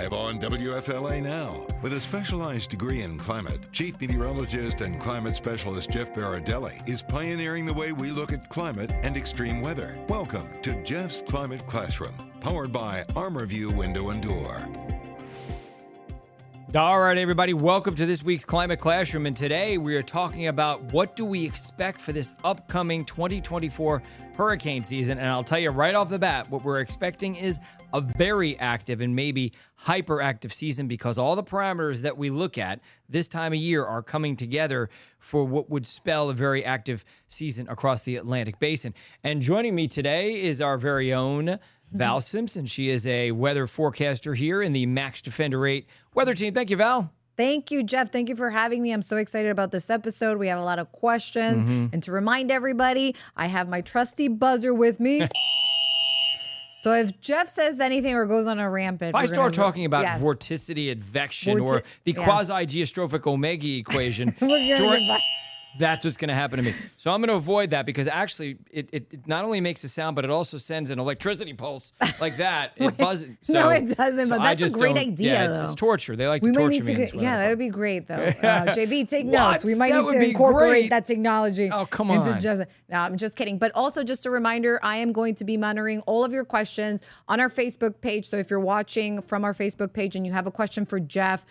live on WFLA Now. With a specialized degree in climate, Chief Meteorologist and Climate Specialist Jeff Berardelli is pioneering the way we look at climate and extreme weather. Welcome to Jeff's Climate Classroom, powered by ArmorView Window and Door. All right, everybody, welcome to this week's Climate Classroom. And today we are talking about what do we expect for this upcoming 2024 hurricane season. And I'll tell you right off the bat, what we're expecting is a very active and maybe hyperactive season because all the parameters that we look at this time of year are coming together for what would spell a very active season across the Atlantic Basin. And joining me today is our very own Val Simpson. She is a weather forecaster here in the Max Defender 8 weather team. Thank you, Val. Thank you, Jeff. Thank you for having me. I'm so excited about this episode. We have a lot of questions. And to remind everybody, I have my trusty buzzer with me. So if Jeff says anything or goes on a rampant, if I start talking about vorticity, advection, or the quasi-geostrophic omega equation, that's what's going to happen to me. So I'm going to avoid that because actually it not only makes a sound, but it also sends an electricity pulse like that. It buzzes. So, no, it doesn't, but that's a great idea, Yeah, it's torture. They like to torture me. That would be great, though. JB, take notes. We might need to incorporate that technology. Oh, come on. No, I'm just kidding. But also, just a reminder, I am going to be monitoring all of your questions on our Facebook page. So if you're watching from our Facebook page and you have a question for Jeff,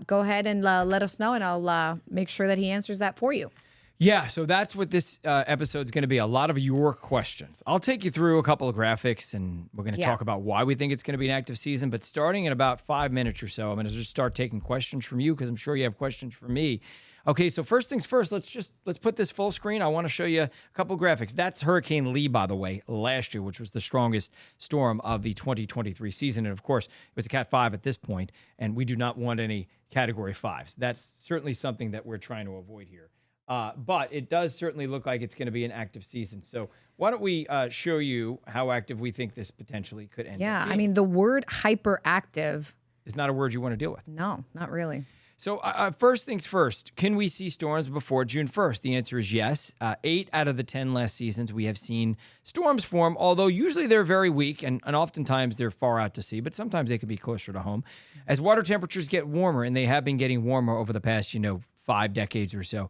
go ahead and let us know, and I'll make sure that he answers that for you. Yeah, so that's what this episode is going to be, a lot of your questions. I'll take you through a couple of graphics, and we're going to talk about why we think it's going to be an active season. But starting in about 5 minutes or so, I'm going to just start taking questions from you because I'm sure you have questions for me. Okay, so first things first, let's put this full screen. I want to show you a couple of graphics. That's Hurricane Lee, by the way, last year, which was the strongest storm of the 2023 season. And of course, it was a Cat 5 at this point, and we do not want any Category 5s. That's certainly something that we're trying to avoid here. But it does certainly look like it's going to be an active season. So why don't we show you how active we think this potentially could end up being. I mean, the word hyperactive is not a word you want to deal with. No, not really. So first things first, can we see storms before June 1st? The answer is yes. 8 out of the 10 last seasons, we have seen storms form, although usually they're very weak and oftentimes they're far out to sea, but sometimes they can be closer to home. As water temperatures get warmer, and they have been getting warmer over the past, 5 decades or so,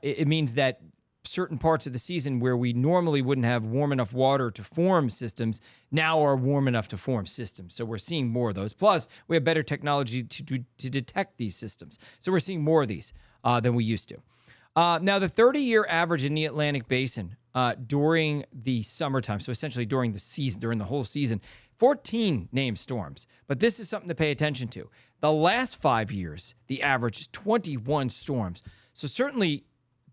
it means that certain parts of the season where we normally wouldn't have warm enough water to form systems now are warm enough to form systems. So we're seeing more of those. Plus, we have better technology to detect these systems. So we're seeing more of these than we used to. Now, the 30-year average in the Atlantic Basin during the summertime, so essentially during the season, during the whole season, 14 named storms. But this is something to pay attention to. The last 5 years, the average is 21 storms. So certainly,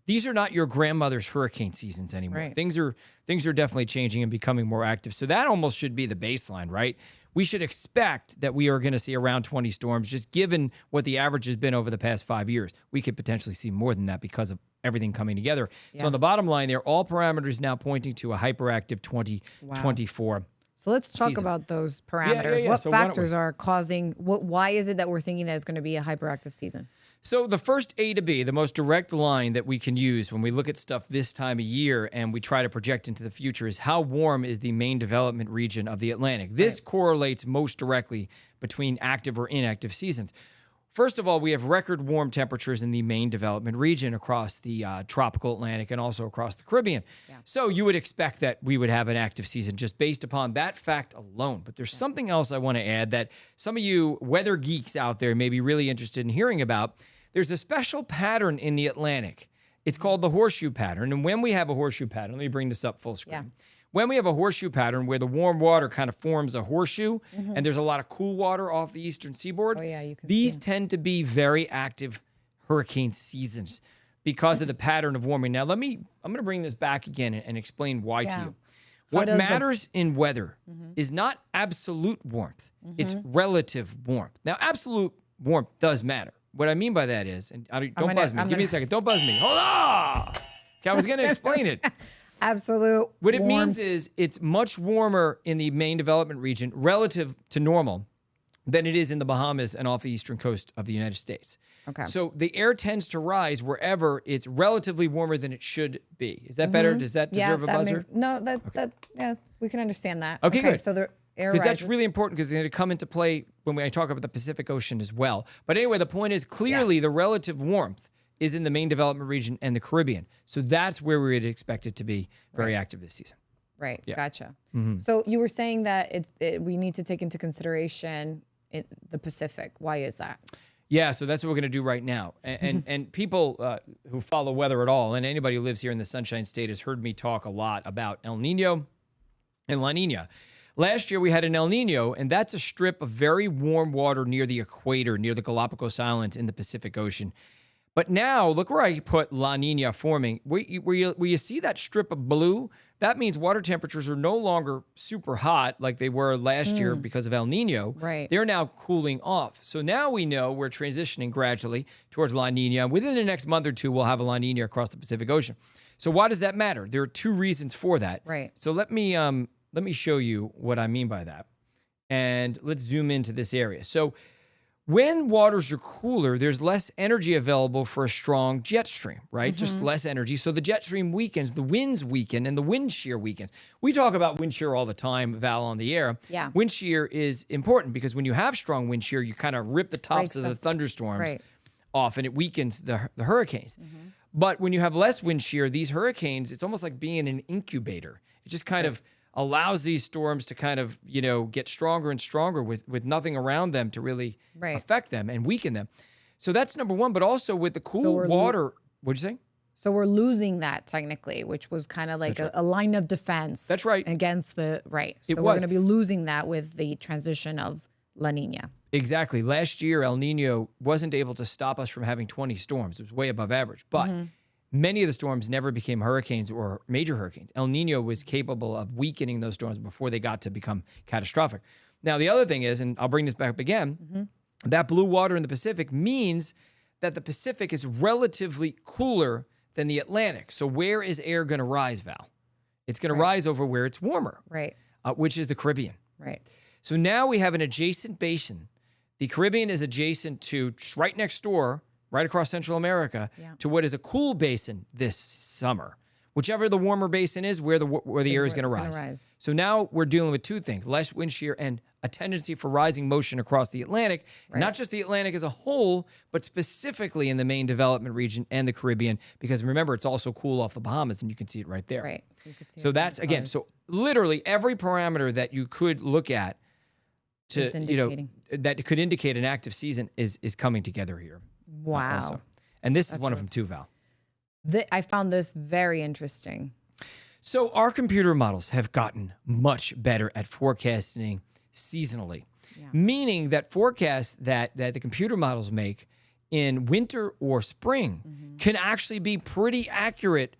these are not your grandmother's hurricane seasons anymore. Right. Things are definitely changing and becoming more active. So that almost should be the baseline, right? We should expect that we are going to see around 20 storms, just given what the average has been over the past 5 years. We could potentially see more than that because of everything coming together. Yeah. So on the bottom line there, all parameters now pointing to a hyperactive 2024 So let's talk season. About those parameters. Yeah. What so factors are causing, why is it that we're thinking that it's going to be a hyperactive season? So the first A to B, the most direct line that we can use when we look at stuff this time of year and we try to project into the future is how warm is the main development region of the Atlantic. This correlates most directly between active or inactive seasons. First of all, we have record warm temperatures in the main development region across the tropical Atlantic and also across the Caribbean. Yeah. So you would expect that we would have an active season just based upon that fact alone. But there's something else I want to add that some of you weather geeks out there may be really interested in hearing about. There's a special pattern in the Atlantic. It's called the horseshoe pattern. And when we have a horseshoe pattern, let me bring this up full screen. Yeah. When we have a horseshoe pattern where the warm water kind of forms a horseshoe and there's a lot of cool water off the eastern seaboard, these tend to be very active hurricane seasons because of the pattern of warming. Now, I'm going to bring this back again and explain why to you. What matters in weather is not absolute warmth. It's relative warmth. Now, absolute warmth does matter. What I mean by that is, and don't buzz me. Give me a second. Don't buzz me. Hold on. Okay, I was going to explain it. Absolute What it means is it's much warmer in the main development region relative to normal than it is in the Bahamas and off the eastern coast of the United States. Okay. So the air tends to rise wherever it's relatively warmer than it should be. Is that better? Does that deserve a buzzer? Yeah, we can understand that. Okay, good. So Air Because that's rises. really important because it's going to come into play when I talk about the Pacific Ocean as well. But anyway, the point is clearly the relative warmth is in the main development region and the Caribbean. So that's where we would expect it to be very active this season. Right. Yeah. Gotcha. So you were saying that we need to take into consideration the Pacific. Why is that? Yeah, so that's what we're going to do right now. And people who follow weather at all, and anybody who lives here in the Sunshine State has heard me talk a lot about El Nino and La Nina. Last year we had an El Nino, and that's a strip of very warm water near the equator, near the Galapagos Islands in the Pacific Ocean. But now, look where I put La Nina forming. Where you see that strip of blue, that means water temperatures are no longer super hot like they were last year because of El Nino. Right. They're now cooling off. So now we know we're transitioning gradually towards La Nina. Within the next month or two, we'll have a La Nina across the Pacific Ocean. So why does that matter? There are two reasons for that. Right. So let me show you what I mean by that. And let's zoom into this area. So when waters are cooler, there's less energy available for a strong jet stream, right? Just less energy. So the jet stream weakens, the winds weaken, and the wind shear weakens. We talk about wind shear all the time, Val, on the air. Yeah. Wind shear is important because when you have strong wind shear, you kind of rip the tops of the thunderstorms off, and it weakens the hurricanes. But when you have less wind shear, these hurricanes, it's almost like being in an incubator. It just kind of allows these storms to kind of, get stronger and stronger with nothing around them to really affect them and weaken them. So that's number one. But also with the cool water, what'd you say? So we're losing that technically, which was kind of like a line of defense. That's right. Against So we're going to be losing that with the transition of La Nina. Exactly. Last year, El Nino wasn't able to stop us from having 20 storms. It was way above average. But many of the storms never became hurricanes or major hurricanes. El Nino was capable of weakening those storms before they got to become catastrophic. Now, the other thing is, and I'll bring this back up again, that blue water in the Pacific means that the Pacific is relatively cooler than the Atlantic. So where is air going to rise, Val? It's going to rise over where it's warmer, which is the Caribbean. Right. So now we have an adjacent basin. The Caribbean is adjacent to, right next door, right across Central America, to what is a cool basin this summer. Whichever the warmer basin is, where the air is going to rise. So now we're dealing with two things: less wind shear and a tendency for rising motion across the Atlantic. Not just the Atlantic as a whole, but specifically in the main development region and the Caribbean. Because remember, it's also cool off the Bahamas, and you can see it right there. Right. So that's, again, so literally every parameter that you could look at that could indicate an active season is coming together here. Wow. Also. And this is one of them too, Val. I found this very interesting. So our computer models have gotten much better at forecasting seasonally, meaning that forecasts that the computer models make in winter or spring can actually be pretty accurate,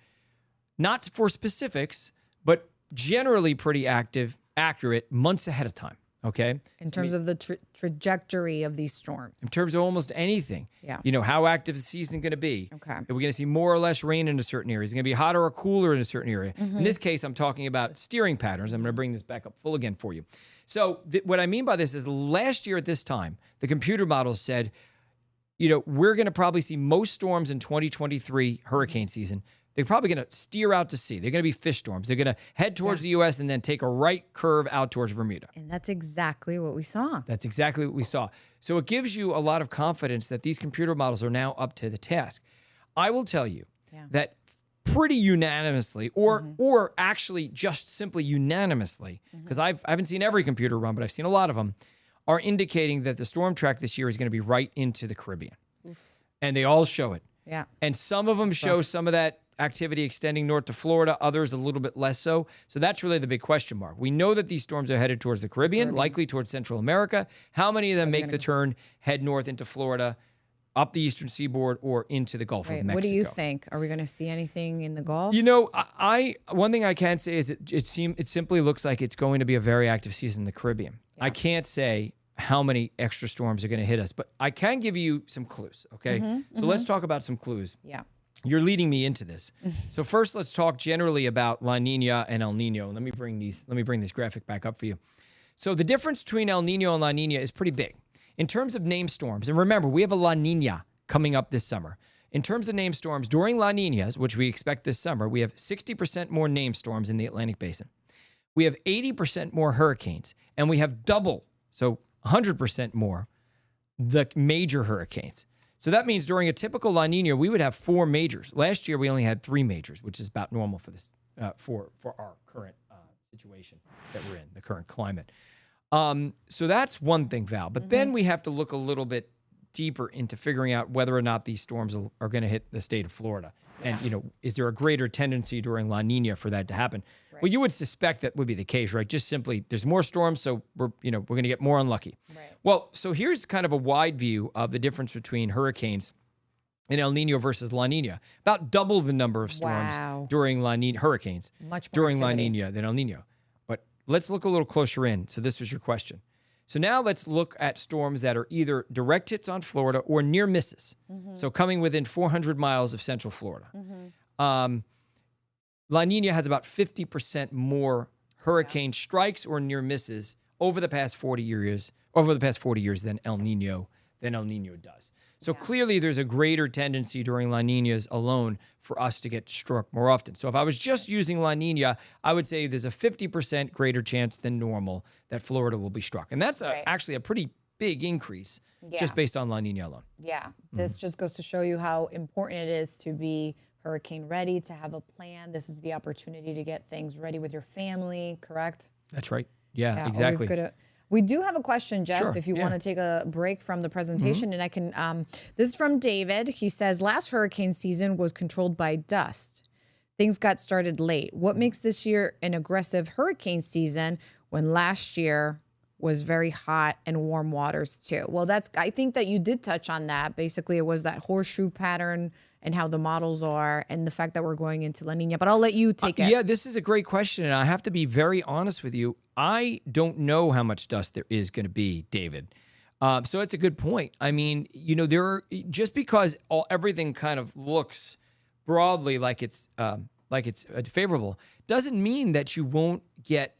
not for specifics, but generally pretty accurate months ahead of time. Okay. In terms of the trajectory of these storms. In terms of almost anything. Yeah. How active the season is going to be. Okay. Are we going to see more or less rain in a certain area? Is it going to be hotter or cooler in a certain area? In this case, I'm talking about steering patterns. I'm going to bring this back up full again for you. So what I mean by this is last year at this time, the computer models said, we're going to probably see most storms in 2023 hurricane season. They're probably going to steer out to sea. They're going to be fish storms. They're going to head towards the U.S. and then take a right curve out towards Bermuda. And that's exactly what we saw. That's exactly what we saw. So it gives you a lot of confidence that these computer models are now up to the task. I will tell you that pretty unanimously, or actually just simply unanimously, because I haven't seen every computer run, but I've seen a lot of them, are indicating that the storm track this year is going to be right into the Caribbean. And they all show it. Yeah. And some of them show some of that activity extending north to Florida, others a little bit less so. So that's really the big question mark. We know that these storms are headed towards the Caribbean, likely towards Central America. How many of them make the turn, head north into Florida, up the eastern seaboard, or into the Gulf of Mexico? What do you think? Are we going to see anything in the Gulf? One thing I can say is it simply looks like it's going to be a very active season in the Caribbean. Yeah. I can't say how many extra storms are going to hit us, but I can give you some clues, okay? So let's talk about some clues. Yeah. You're leading me into this. So first, let's talk generally about La Nina and El Nino. Let me bring this graphic back up for you. So the difference between El Nino and La Nina is pretty big. In terms of named storms, and remember, we have a La Nina coming up this summer. In terms of named storms, during La Ninas, which we expect this summer, we have 60% more named storms in the Atlantic Basin. we have 80% more hurricanes, and we have double, so 100% more, the major hurricanes. So that means during a typical La Nina, we would have 4 majors. Last year, we only had 3 majors, which is about normal for this for our current situation that we're in, the current climate. So that's one thing, Val. But then we have to look a little bit deeper into figuring out whether or not these storms are going to hit the state of Florida. And, is there a greater tendency during La Nina for that to happen? Right. Well, you would suspect that would be the case, right? Just simply, there's more storms, so we're going to get more unlucky. Right. Well, so here's kind of a wide view of the difference between hurricanes in El Nino versus La Nina. About double the number of storms during La Nina, hurricanes, during La Nina than El Nino. But let's look a little closer in. So this was your question. So now let's look at storms that are either direct hits on Florida or near misses. So coming within 400 miles of central Florida. La Nina has about 50% more hurricane strikes or near misses over the past 40 years than El Nino does. So clearly there's a greater tendency during La Ninas alone for us to get struck more often. So if I was just using La Nina, I would say there's a 50% greater chance than normal that Florida will be struck. And that's actually a pretty big increase just based on La Nina alone. Yeah, this just goes to show you how important it is to be hurricane ready, to have a plan. This is the opportunity to get things ready with your family, correct? That's right. Yeah, exactly. We do have a question, Jeff, Sure, if you want to take a break from the presentation. And I can, this is from David. He says, last hurricane season was controlled by dust. Things got started late. What makes this year an aggressive hurricane season when last year was very hot and warm waters too? Well, I think that you did touch on that. Basically, it was that horseshoe pattern and how the models are and the fact that we're going into La Nina. But I'll let you take it. Yeah, this is a great question. And I have to be very honest with you. I don't know how much dust there is going to be, David. So it's a good point. I mean, just because everything kind of looks broadly like it's favorable doesn't mean that you won't get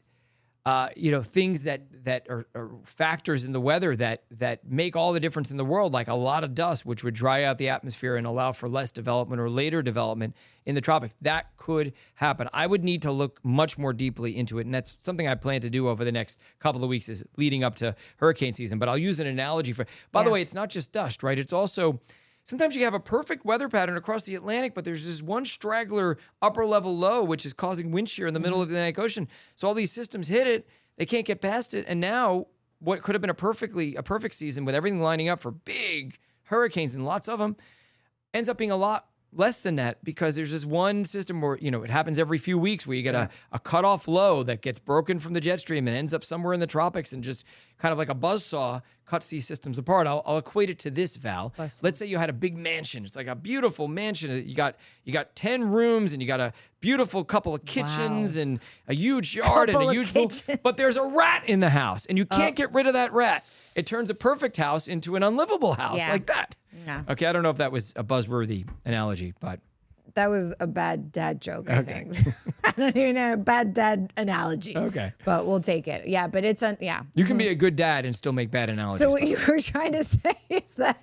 things that are factors in the weather that make all the difference in the world, like a lot of dust, which would dry out the atmosphere and allow for less development or later development in the tropics. That could happen. I would need to look much more deeply into it, and that's something I plan to do over the next couple of weeks is leading up to hurricane season. But I'll use an analogy by the way, it's not just dust, right? It's also sometimes you have a perfect weather pattern across the Atlantic, but there's this one straggler upper level low, which is causing wind shear in the middle of the Atlantic Ocean. So all these systems hit it, they can't get past it. And now what could have been a perfect season with everything lining up for big hurricanes and lots of them ends up being a lot less than that because there's this one system where, it happens every few weeks where you get a cutoff low that gets broken from the jet stream and ends up somewhere in the tropics and just kind of like a buzzsaw cuts these systems apart. I'll equate it to this, Val. Let's say you had a big mansion. It's like a beautiful mansion. You got 10 rooms and you got a beautiful couple of kitchens and a huge yard and a huge pool. But there's a rat in the house and you can't get rid of that rat. It turns a perfect house into an unlivable house like that. Yeah. Okay, I don't know if that was a buzzworthy analogy, but that was a bad dad joke, I think. I don't even know, a bad dad analogy. Okay. But we'll take it. Yeah, but it's You can be a good dad and still make bad analogies. So what you were trying to say is that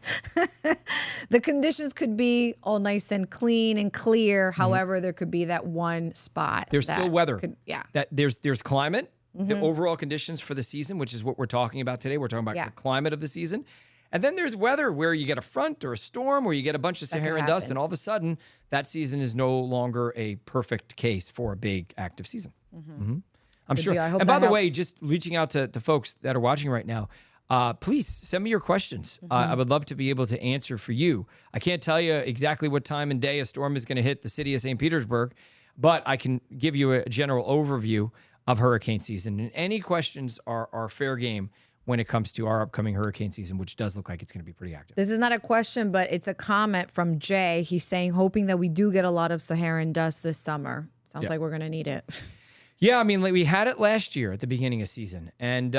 the conditions could be all nice and clean and clear. However, there could be that one spot. There's still weather. That there's climate, the overall conditions for the season, which is what we're talking about today. We're talking about the climate of the season. And then there's weather where you get a front or a storm where you get a bunch of Saharan dust, and all of a sudden that season is no longer a perfect case for a big active season. I'm sure. And by the way, just reaching out to folks that are watching right now, please send me your questions. I would love to be able to answer for you. I can't tell you exactly what time and day a storm is going to hit the city of St. Petersburg, but I can give you a general overview of hurricane season. And any questions are fair game when it comes to our upcoming hurricane season, which does look like it's going to be pretty active. This is not a question, but it's a comment from Jay. He's saying, hoping that we do get a lot of Saharan dust this summer. Sounds like we're going to need it. Yeah, I mean, we had it last year at the beginning of season. And,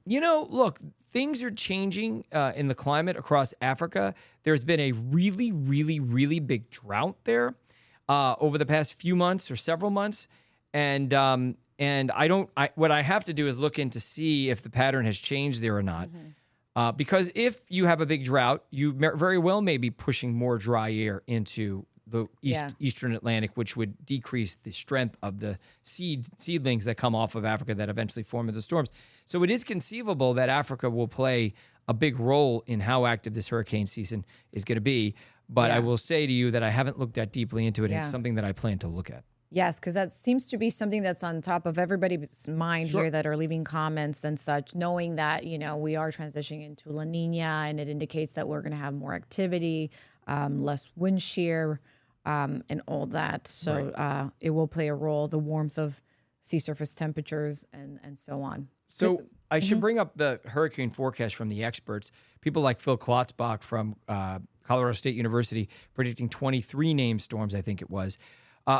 look, things are changing in the climate across Africa. There's been a really, really, really big drought there over the past few months or several months. And what I have to do is look in to see if the pattern has changed there or not. Because if you have a big drought, you very well may be pushing more dry air into the eastern Atlantic, which would decrease the strength of the seedlings that come off of Africa that eventually form into storms. So it is conceivable that Africa will play a big role in how active this hurricane season is going to be. But I will say to you that I haven't looked that deeply into it. And it's something that I plan to look at. Yes, because that seems to be something that's on top of everybody's mind here that are leaving comments and such, knowing that, we are transitioning into La Nina, and it indicates that we're going to have more activity, less wind shear, and all that. So it will play a role, the warmth of sea surface temperatures and so on. So I should bring up the hurricane forecast from the experts. People like Phil Klotzbach from Colorado State University predicting 23 named storms, I think it was.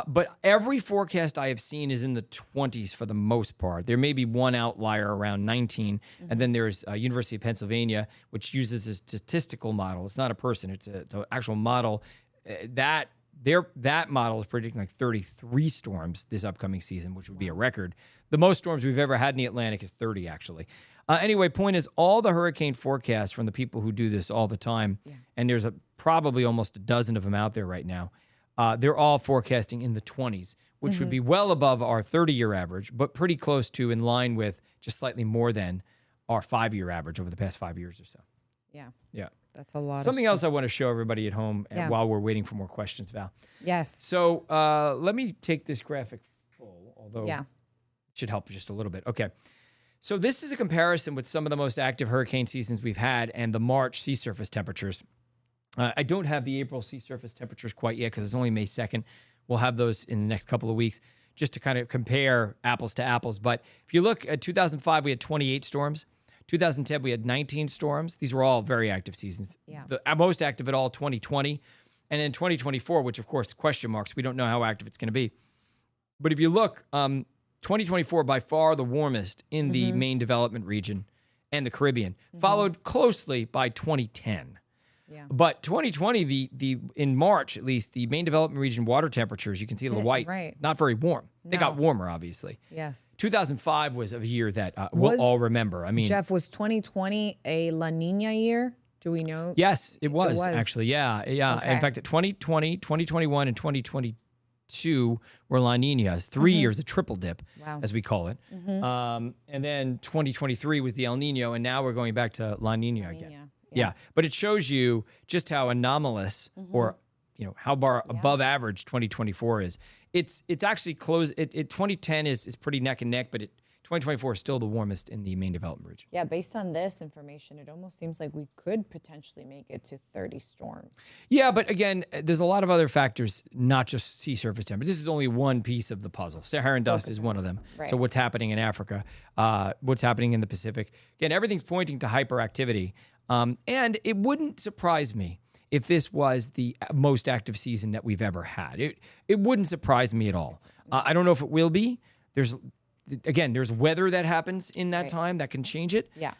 But every forecast I have seen is in the 20s for the most part. There may be one outlier around 19. And then there's University of Pennsylvania, which uses a statistical model. It's not a person. It's an actual model. That model is predicting like 33 storms this upcoming season, which would be a record. The most storms we've ever had in the Atlantic is 30, actually. Anyway, point is, all the hurricane forecasts from the people who do this all the time, and there's probably almost a dozen of them out there right now, they're all forecasting in the 20s, which would be well above our 30-year average, but pretty close to, in line with, just slightly more than our 5-year average over the past 5 years or so. Yeah. That's a lot. Something else I want to show everybody at home while we're waiting for more questions, Val. Yes. So let me take this graphic full, although it should help just a little bit. Okay. So this is a comparison with some of the most active hurricane seasons we've had and the March sea surface temperatures. I don't have the April sea surface temperatures quite yet because it's only May 2nd. We'll have those in the next couple of weeks just to kind of compare apples to apples. But if you look at 2005, we had 28 storms. 2010, we had 19 storms. These were all very active seasons. The most active at all, 2020. And in 2024, which of course, question marks, we don't know how active it's going to be. But if you look, 2024, by far the warmest in the main development region and the Caribbean, followed closely by 2010. But 2020, in March at least, the main development region water temperatures, you can see the white, not very warm. They got warmer, obviously. Yes. 2005 was a year that we'll all remember. I mean, Jeff, was 2020 a La Nina year? Do we know? Yes, it was actually. Yeah. Okay. In fact, 2020, 2021, and 2022 were La Ninas. 3 years, a triple dip, as we call it. And then 2023 was the El Nino, and now we're going back to La Nina again. Yeah, but it shows you just how anomalous or how above average 2024 is. It's actually close. 2010 is pretty neck and neck, but 2024 is still the warmest in the main development region. Yeah, based on this information, it almost seems like we could potentially make it to 30 storms. Yeah, but again, there's a lot of other factors, not just sea surface temperature. This is only one piece of the puzzle. Saharan dust is one of them. Right. So what's happening in Africa, what's happening in the Pacific. Again, everything's pointing to hyperactivity. And it wouldn't surprise me if this was the most active season that we've ever had. It wouldn't surprise me at all. I don't know if it will be. There's weather that happens in that time that can change it. Yeah.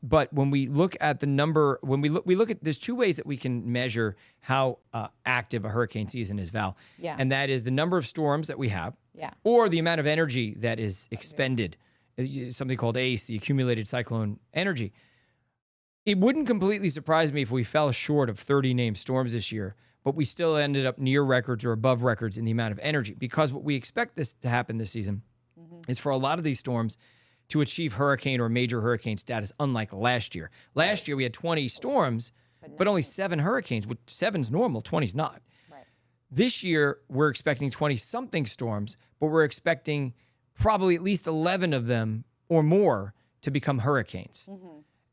But when we look at the number, when we look at, there's two ways that we can measure how active a hurricane season is, Val. Yeah. And that is the number of storms that we have. Yeah. Or the amount of energy that is expended. Something called ACE, the accumulated cyclone energy. It wouldn't completely surprise me if we fell short of 30 named storms this year, but we still ended up near records or above records in the amount of energy, because what we expect this to happen this season is for a lot of these storms to achieve hurricane or major hurricane status, unlike last year. Last year we had 20 storms, but only 7 hurricanes, which 7's normal, 20's not. Right. This year we're expecting 20-something storms, but we're expecting probably at least 11 of them or more to become hurricanes.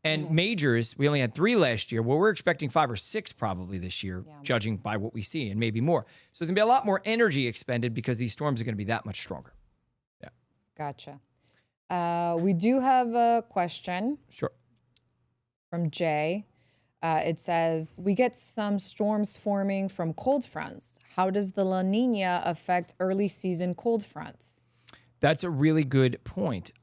And majors, we only had 3 last year. Well, we're expecting 5 or 6 probably this year, judging by what we see, and maybe more. So there's going to be a lot more energy expended because these storms are going to be that much stronger. Yeah. Gotcha. We do have a question. Sure. From Jay. It says, we get some storms forming from cold fronts. How does the La Nina affect early season cold fronts? That's a really good point.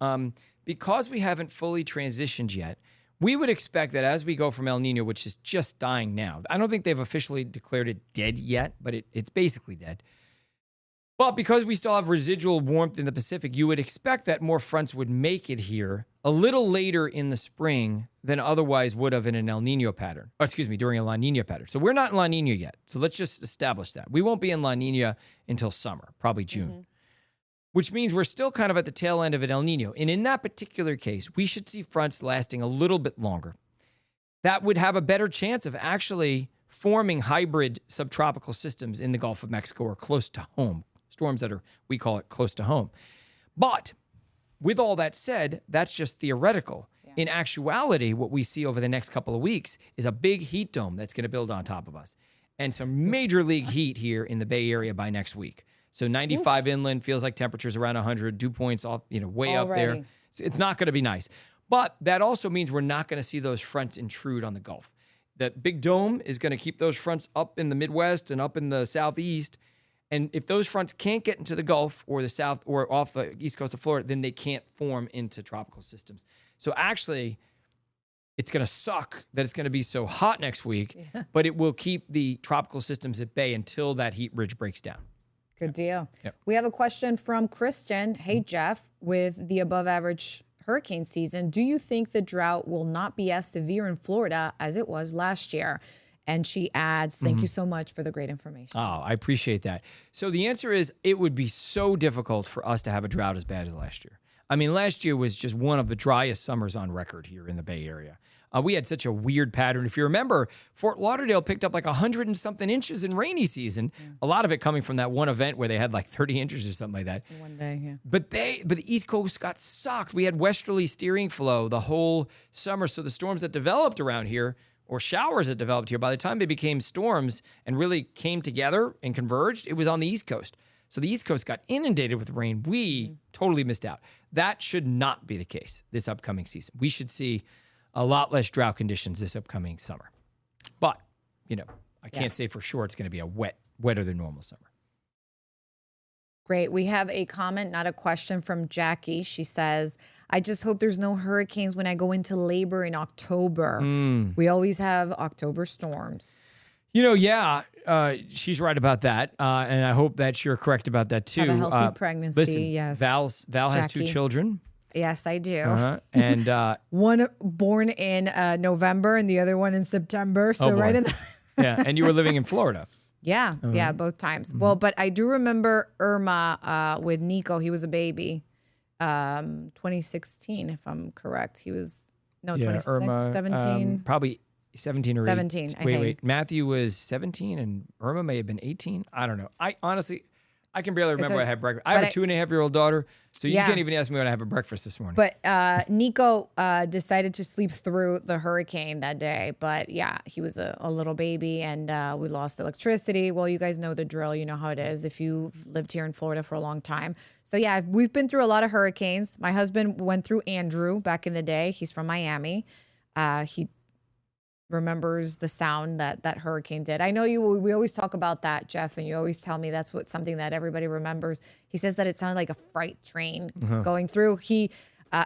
Because we haven't fully transitioned yet, we would expect that as we go from El Nino, which is just dying now, I don't think they've officially declared it dead yet, but it's basically dead. But because we still have residual warmth in the Pacific, you would expect that more fronts would make it here a little later in the spring than otherwise would have in an El Nino pattern. Or excuse me, during a La Nina pattern. So we're not in La Nina yet. So let's just establish that. We won't be in La Nina until summer, probably June. Which means we're still kind of at the tail end of an El Nino. And in that particular case, we should see fronts lasting a little bit longer. That would have a better chance of actually forming hybrid subtropical systems in the Gulf of Mexico or close to home. Storms that are, we call it close to home. But with all that said, that's just theoretical. Yeah. In actuality, what we see over the next couple of weeks is a big heat dome that's going to build on top of us and some major league heat here in the Bay Area by next week. So 95 inland feels like temperatures around 100, dew points off, way up there. It's not going to be nice. But that also means we're not going to see those fronts intrude on the Gulf. That big dome is going to keep those fronts up in the Midwest and up in the Southeast. And if those fronts can't get into the Gulf or the South or off the east coast of Florida, then they can't form into tropical systems. So actually, it's going to suck that it's going to be so hot next week, but it will keep the tropical systems at bay until that heat ridge breaks down. Good deal. Yep. We have a question from Christian. Hey, Jeff, with the above average hurricane season, do you think the drought will not be as severe in Florida as it was last year? And she adds, thank you so much for the great information. Oh, I appreciate that. So the answer is it would be so difficult for us to have a drought as bad as last year. I mean, last year was just one of the driest summers on record here in the Bay Area. We had such a weird pattern. If you remember, Fort Lauderdale picked up like 100 and something inches in rainy season. Yeah. A lot of it coming from that one event where they had like 30 inches or something like that. One day, yeah. But the East Coast got sucked. We had westerly steering flow the whole summer. So the storms that developed around here, or showers that developed here, by the time they became storms and really came together and converged, it was on the East Coast. So the East Coast got inundated with rain. We totally missed out. That should not be the case this upcoming season. We should see a lot less drought conditions this upcoming summer. But, I can't say for sure it's going to be a wetter than normal summer. Great. We have a comment, not a question, from Jackie. She says, I just hope there's no hurricanes when I go into labor in October. We always have October storms. She's right about that. And I hope that you're correct about that too. Have a healthy pregnancy, listen, yes. Val has 2 children. Yes, I do. And one born in November and the other one in September. So right in the yeah, and you were living in Florida. Yeah, yeah, both times. Well, but I do remember Irma with Nico. He was a baby. 2016, if I'm correct. He was, 26, Irma, 17. Probably 17 or 17, 18. I think. Wait. Matthew was 17 and Irma may have been 18. I don't know. I honestly, I can barely remember when I had breakfast. I have a 2.5-year-old daughter, so you can't even ask me when I have a breakfast this morning. But Nico decided to sleep through the hurricane that day. But yeah, he was a little baby and we lost electricity. Well, you guys know the drill. You know how it is if you've lived here in Florida for a long time. So yeah, we've been through a lot of hurricanes. My husband went through Andrew back in the day. He's from Miami. He remembers the sound that hurricane did. I know we always talk about that, Jeff, and you always tell me that's something that everybody remembers. He says that it sounded like a freight train going through. He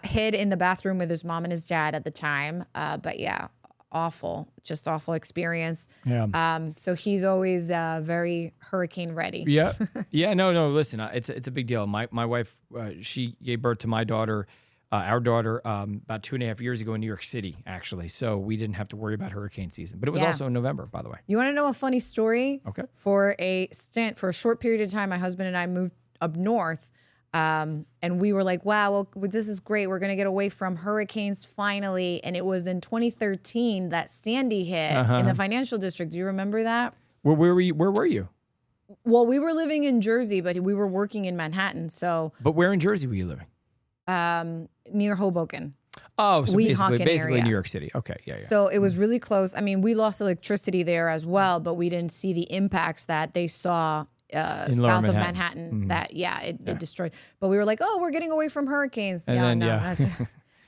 hid in the bathroom with his mom and his dad at the time. But yeah, awful experience. Yeah. So he's always very hurricane ready. Yeah. Yeah. No. Listen, it's a big deal. My wife, she gave birth to my daughter. Our daughter about 2.5 years ago in New York City, actually. So we didn't have to worry about hurricane season. But it was also in November, by the way. You want to know a funny story? Okay. For a short period of time, my husband and I moved up north. And we were like, wow, well, this is great. We're going to get away from hurricanes finally. And it was in 2013 that Sandy hit in the financial district. Do you remember that? Where were you? Well, we were living in Jersey, but we were working in Manhattan. But where in Jersey were you living? Near Hoboken. Oh, so basically New York City. Okay, yeah. So it was really close. I mean, we lost electricity there as well, but we didn't see the impacts that they saw south of Manhattan. It destroyed. But we were like, oh, we're getting away from hurricanes. And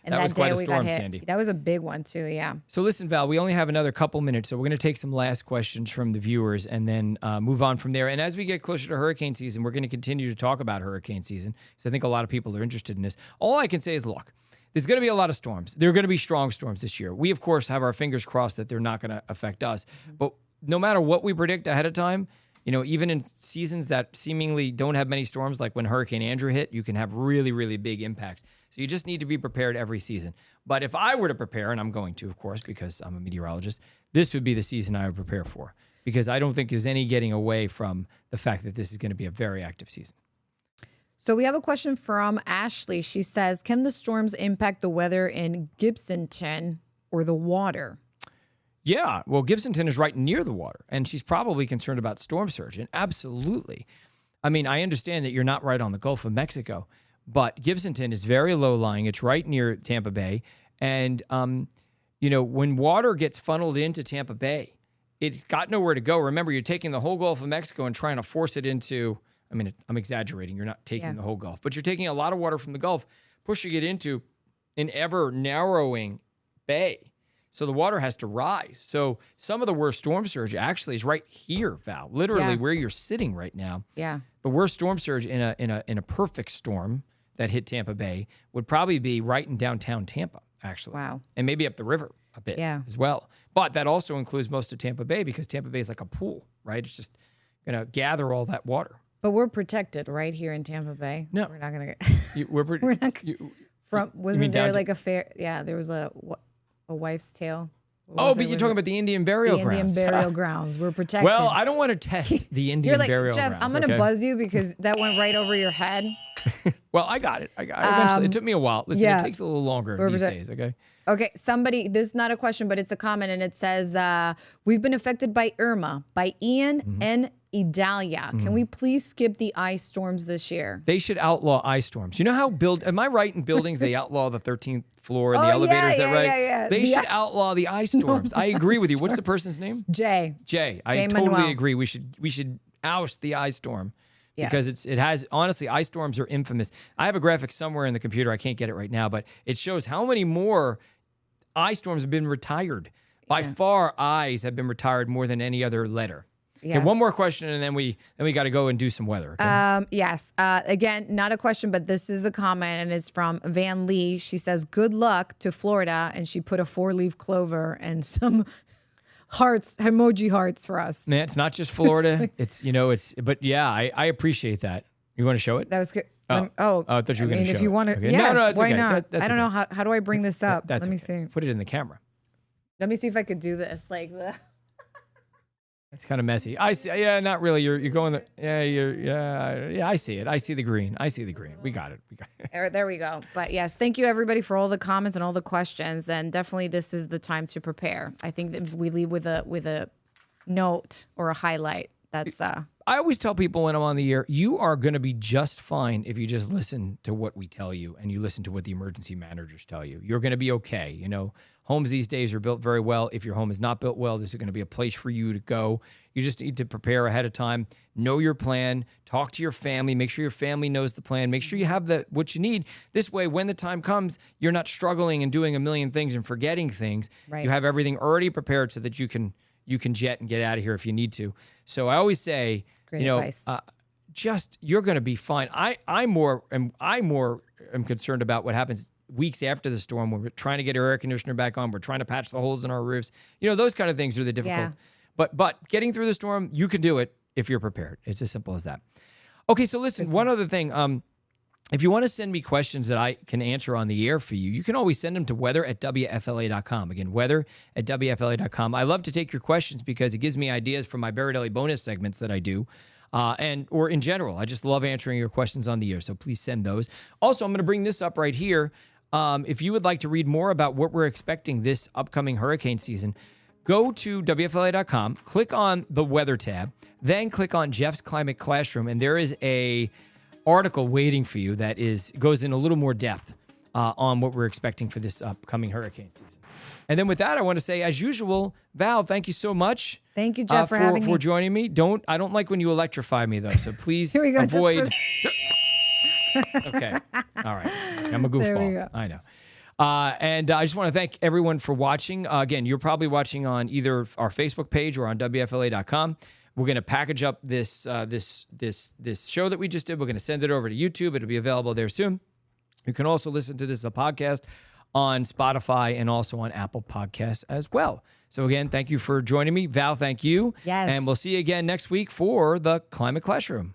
And that was quite a we storm, got hit. Sandy. That was a big one too, yeah. So listen, Val, we only have another couple minutes, so we're going to take some last questions from the viewers and then move on from there. And as we get closer to hurricane season, we're going to continue to talk about hurricane season because I think a lot of people are interested in this. All I can say is, look, there's going to be a lot of storms. There are going to be strong storms this year. We, of course, have our fingers crossed that they're not going to affect us. But no matter what we predict ahead of time, even in seasons that seemingly don't have many storms, like when Hurricane Andrew hit, you can have really, really big impacts. So you just need to be prepared every season. But if I were to prepare, and I'm going to, of course, because I'm a meteorologist, this would be the season I would prepare for, because I don't think there's any getting away from the fact that this is going to be a very active season. So we have a question from Ashley. She says, can the storms impact the weather in Gibsonton or the water? Yeah, well, Gibsonton is right near the water, and she's probably concerned about storm surge. And absolutely. I mean, I understand that you're not right on the Gulf of Mexico, but Gibsonton is very low-lying. It's right near Tampa Bay. And, when water gets funneled into Tampa Bay, it's got nowhere to go. Remember, you're taking the whole Gulf of Mexico and trying to force it into, I'm exaggerating. You're not taking the whole Gulf, but you're taking a lot of water from the Gulf, pushing it into an ever-narrowing bay. So the water has to rise. So some of the worst storm surge actually is right here, Val, literally where you're sitting right now. Yeah. The worst storm surge in a perfect storm that hit Tampa Bay would probably be right in downtown Tampa, actually. Wow. And maybe up the river a bit as well. But that also includes most of Tampa Bay, because Tampa Bay is like a pool, right? It's just going to gather all that water. But we're protected right here in Tampa Bay. No. We're not going to we're not wasn't there like a fair? Yeah, there was a wife's tale. But you're talking about the Indian burial grounds. The Indian burial grounds. We're protected. Well, I don't want to test the Indian burial Jeff, grounds. I'm going to buzz you because that went right over your head. Well, I got it. Eventually, it took me a while. Listen, it takes a little longer these days, okay? Okay, this is not a question, but it's a comment, and it says, we've been affected by Irma, by Ian and Idalia. Can we please skip the ice storms this year? They should outlaw ice storms. You know how am I right in buildings they outlaw the 13th floor and the elevators? Yeah. They should outlaw the ice storms. I agree with you. What's the person's name? Jay. I totally agree. We should oust the ice storm. Yes. Because it has, honestly, ice storms are infamous. I have a graphic somewhere in the computer. I can't get it right now, but it shows how many more ice storms have been retired. By far, I's have been retired more than any other letter. Yes. Okay, one more question, and then we got to go and do some weather. Okay? Yes. Again, not a question, but this is a comment, and it's from Van Lee. She says, "Good luck to Florida," and she put a 4-leaf clover and some hearts, emoji hearts for us. Man, it's not just Florida. But yeah, I appreciate that. You want to show it? That was good. I thought you were going to show it. If you want to, okay. yes, no, it's why okay. not? That's I don't know okay. how do I bring this up? Let me see. Put it in the camera. Let me see if I could do this like the. It's kind of messy. I see. Yeah, not really. You're going the. Yeah. I see it. I see the green. We got it. There we go. But yes, thank you everybody for all the comments and all the questions. And definitely, this is the time to prepare. I think that if we leave with a note or a highlight, that's. I always tell people when I'm on the air, you are going to be just fine if you just listen to what we tell you and you listen to what the emergency managers tell you. You're going to be okay. Homes these days are built very well. If your home is not built well, this is going to be a place for you to go. You just need to prepare ahead of time. Know your plan. Talk to your family. Make sure your family knows the plan. Make sure you have what you need. This way, when the time comes, you're not struggling and doing a million things and forgetting things. Right. You have everything already prepared so that you can jet and get out of here if you need to. So I always say, Great advice. You're going to be fine. I more am concerned about what happens weeks after the storm when we're trying to get our air conditioner back on. We're trying to patch the holes in our roofs. Those kind of things are the difficult. Yeah. But getting through the storm, you can do it if you're prepared. It's as simple as that. Okay, so listen, one other thing. If you want to send me questions that I can answer on the air for you, you can always send them to weather@WFLA.com. Again, weather@WFLA.com. I love to take your questions because it gives me ideas for my Berardelli bonus segments that I do, or in general. I just love answering your questions on the air, so please send those. Also, I'm going to bring this up right here. If you would like to read more about what we're expecting this upcoming hurricane season, go to WFLA.com, click on the weather tab, then click on Jeff's Climate Classroom, and there is a article waiting for you that goes in a little more depth on what we're expecting for this upcoming hurricane season. And then with that, I want to say, as usual, Val, thank you so much. Thank you, Jeff, for having me. For joining me. I don't like when you electrify me, though, so please Here we go, avoid. Okay. All right. I'm a goofball. There we go. I know. And I just want to thank everyone for watching. Again, you're probably watching on either our Facebook page or on WFLA.com. We're going to package up this show that we just did. We're going to send it over to YouTube. It'll be available there soon. You can also listen to this as a podcast on Spotify and also on Apple Podcasts as well. So again, thank you for joining me. Val, thank you. Yes. And we'll see you again next week for the Climate Classroom.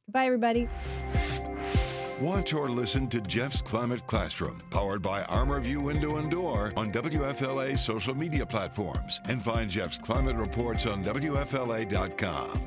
Bye, everybody. Watch or listen to Jeff's Climate Classroom, powered by Armor View Window and Door on WFLA social media platforms, and find Jeff's climate reports on WFLA.com.